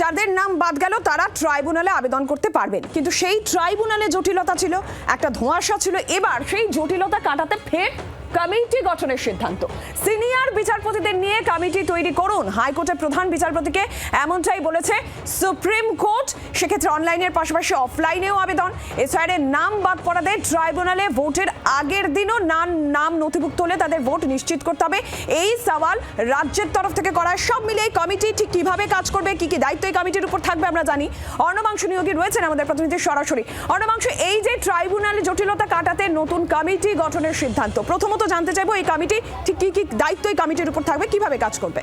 যাদের নাম বাদ গেল তারা ট্রাইব্যুনালে আবেদন করতে পারবেন, কিন্তু সেই ট্রাইব্যুনালে জটিলতা ছিল, একটা ধোঁয়াশা ছিল। এবার সেই জটিলতা কাটাতে ফের কমিটি গঠনের সিদ্ধান্ত। সিনিয়র বিচারপতিদের নিয়ে কমিটি তৈরি করুন, হাইকোর্টের প্রধান বিচারপতিকে এমনটাই বলেছে সুপ্রিম কোর্ট। সেক্ষেত্রে অনলাইনের পাশাপাশি অফলাইনেও আবেদন। এসআইআর নাম বাদ পড়াদের ট্রাইব্যুনালে ভোটের আগের দিনও নাম নথিভুক্ত হলে তাদের ভোট নিশ্চিত করতে হবে, এই সওয়াল রাজ্যের তরফ থেকে করা। সব মিলে এই কমিটি ঠিক কিভাবে কাজ করবে, কি কি দায়িত্ব এই কমিটির উপর থাকবে আমরা জানি। অর্ণবাংশু নিয়োগী রয়েছেন আমাদের প্রতিনিধি সরাসরি। অর্ণবাংশু, এই যে ট্রাইব্যুনালে জটিলতা কাটাতে নতুন কমিটি গঠনের সিদ্ধান্ত, প্রথমত জানতে চাইবো এই কমিটি ঠিক কি কি দায়িত্ব এই কমিটির উপর থাকবে, কিভাবে কাজ করবে?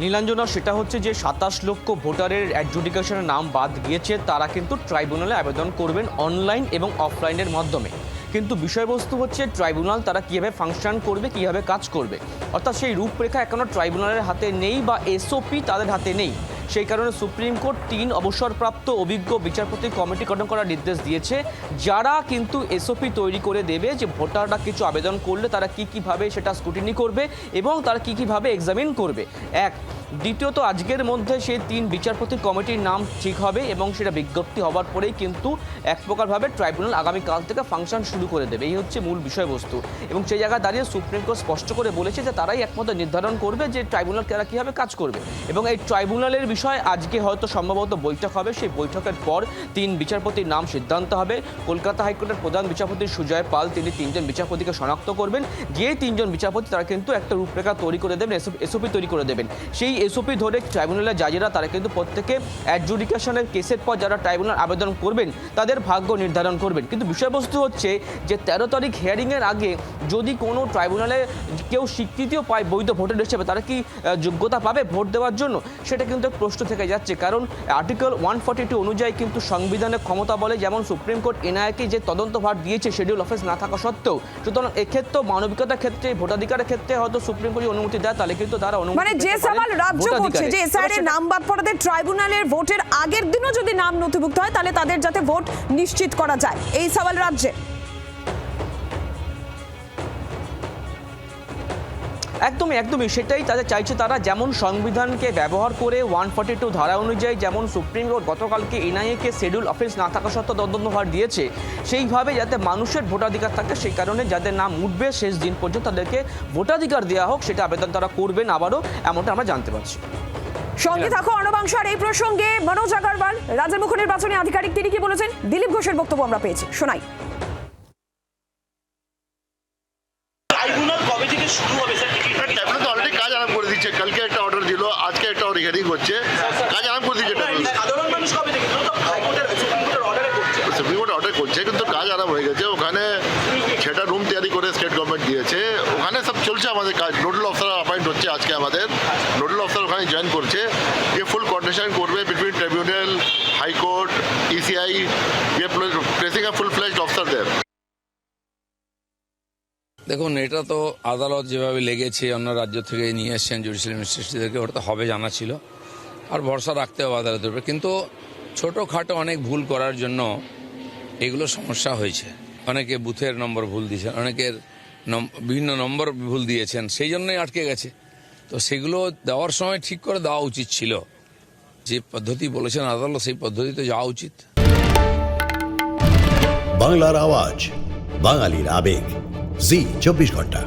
নীলাঞ্জনা, সেটা হচ্ছে যে 27 লক্ষ ভোটারের অ্যাডজুডিকেশনের নাম বাদ গিয়েছে, তারা কিন্তু ট্রাইব্যুনালে আবেদন করবেন অনলাইন এবং অফলাইনের মাধ্যমে। কিন্তু বিষয়বস্তু হচ্ছে ট্রাইব্যুনাল তারা কীভাবে ফাংশন করবে, কীভাবে কাজ করবে, অর্থাৎ সেই রূপরেখা এখনও ট্রাইব্যুনালের হাতে নেই বা এসওপি তাদের হাতে নেই। সেই কারণে সুপ্রিম কোর্ট 3 অবসরপ্রাপ্ত অভিজ্ঞ বিচারপতি কমিটি গঠন করার নির্দেশ দিয়েছে, যারা কিন্তু এসওপি তৈরি করে দেবে যে ভোটাররা কিছু আবেদন করলে তারা কীভাবে সেটা স্ক্রুটিনি করবে এবং তারা কীভাবে এক্সামিন করবে। এক, দ্বিতীয়ত আজকের মধ্যে সেই 3 বিচারপতি কমিটির নাম ঠিক হবে এবং সেটা বিজ্ঞপ্তি হওয়ার পরেই কিন্তু এক প্রকারভাবে ট্রাইব্যুনাল আগামীকাল থেকে ফাংশন শুরু করে দেবে। এই হচ্ছে মূল বিষয়বস্তু। এবং সেই জায়গায় দাঁড়িয়ে সুপ্রিম কোর্ট স্পষ্ট করে বলেছে যে তারাই একমাত্র নির্ধারণ করবে যে ট্রাইব্যুনাল তারা কীভাবে কাজ করবে। এবং এই ট্রাইব্যুনালের বিষয় আজকে হয়তো সম্ভবত বৈঠক হবে, সেই বৈঠকের পর 3 বিচারপতির নাম সিদ্ধান্ত হবে। কলকাতা হাইকোর্টের প্রধান বিচারপতি সুজয় পাল তিনি 3 জন বিচারপতিকে শনাক্ত করবেন। যে 3 জন বিচারপতি তারা কিন্তু একটা রূপরেখা তৈরি করে দেবেন, এসওপি তৈরি করে দেবেন। সেই এসওপি ধরে ট্রাইব্যুনালের জাজেরা তারা কিন্তু প্রত্যেকে অ্যাডজুডিকেশনের কেসের পর যারা ট্রাইব্যুনাল আবেদন করবেন তাদের ভাগ্য নির্ধারণ করবেন। কিন্তু বিষয়বস্তু হচ্ছে যে 13 তারিখ হিয়ারিংয়ের আগে যদি কোনো ট্রাইব্যুনালে কেউ স্বীকৃতিও পায় বৈধ ভোটার হিসেবে, তারা কি যোগ্যতা পাবে ভোট দেওয়ার জন্য, সেটা কিন্তু প্রশ্ন থেকে যাচ্ছে। কারণ আর্টিকেল 142 অনুযায়ী কিন্তু সংবিধানের ক্ষমতা বলে যেমন সুপ্রিম কোর্ট এনআইএকে যে তদন্তভার দিয়েছে শিডিউল অফিস না থাকা সত্ত্বেও, সুতরাং এক্ষেত্রেও মানবিকতার ক্ষেত্রে ভোটাধিকারের ক্ষেত্রে হয়তো সুপ্রিম কোর্ট অনুমতি দেয়, তাহলে কিন্তু তারা অনুমতি মানে যে সওয়াল রাজ্য করছে যে এসআইআর নাম বাদ পড়াদের ট্রাইব্যুনালের ভোটের আগের দিনও যদি নাম নথিভুক্ত হয় তাহলে তাদের যাতে ভোট নিশ্চিত করা যায়, এই সওয়াল রাজ্যে। একদমই সেটাই তাদের চাইছে। তারা যেমন সংবিধানকে ব্যবহার করে 142 ধারা অনুযায়ী যেমন সুপ্রিম কোর্ট গতকালকে এনআইএকে শিডিউল অফিস না থাকা সত্ত্বেও তদন্তভার দিয়েছে, সেইভাবে যাতে মানুষের ভোটাধিকার থাকে, সেই কারণে যাদের নাম উঠবে শেষ দিন পর্যন্ত তাদেরকে ভোটাধিকার দেওয়া হোক, সেটা আবেদন তারা করবেন আবারও, এমনটা আমরা জানতে পারছি। সঙ্গে থাকো অর্ণবাংশু। আর এই প্রসঙ্গে মনোজ আগরওয়াল রাজ্যের মুখ্য নির্বাচনী আধিকারিক তিনি কি বলেছেন, দিলীপ ঘোষের বক্তব্য আমরা পেয়েছি, শোনাই। কালকে একটা অর্ডার দিল, আজকে একটা হিয়ারিং হচ্ছে, কাজ আরাম করে দিচ্ছে। সুপ্রিম কোর্ট অর্ডার করছে কিন্তু কাজ আরাম হয়ে গেছে। ওখানে সেটা রুম তৈরি করে স্টেট গভর্নমেন্ট দিয়েছে, ওখানে সব চলছে আমাদের কাজ। নোডাল অফিসার অ্যাপয়েন্ট হচ্ছে আজকে, আমাদের নোডাল অফিসার ওখানে জয়েন করছে। ये ফুল কোঅর্ডিনেশন করবে বিটুইন ট্রাইব্যুনাল, হাইকোর্ট, ইসিআই, ये প্লেসিং আ ফুল ফ্লেজড অফিসার দেয়ার। দেখুন, এটা তো আদালত যেভাবে লেগেছে অন্য রাজ্য থেকে নিয়ে এসছেন জুডিশিয়াল ম্যাজিস্ট্রেটদেরকে, ওটা তো হবে জানা ছিল আর ভরসা রাখতে হবে আদালতের উপরে। কিন্তু ছোটোখাটো অনেক ভুল করার জন্য এগুলো সমস্যা হয়েছে। অনেকে বুথের নম্বর ভুল দিয়েছেন, অনেকের বিভিন্ন নম্বর ভুল দিয়েছেন, সেই জন্যই আটকে গেছে। তো সেগুলো দেওয়ার সময় ঠিক করে দেওয়া উচিত ছিল। যে পদ্ধতি বলেছেন আদালত, সেই পদ্ধতিতে যাওয়া উচিত। বাংলার আওয়াজ, বাঙালির আবেগ, জি 24 ঘন্টা।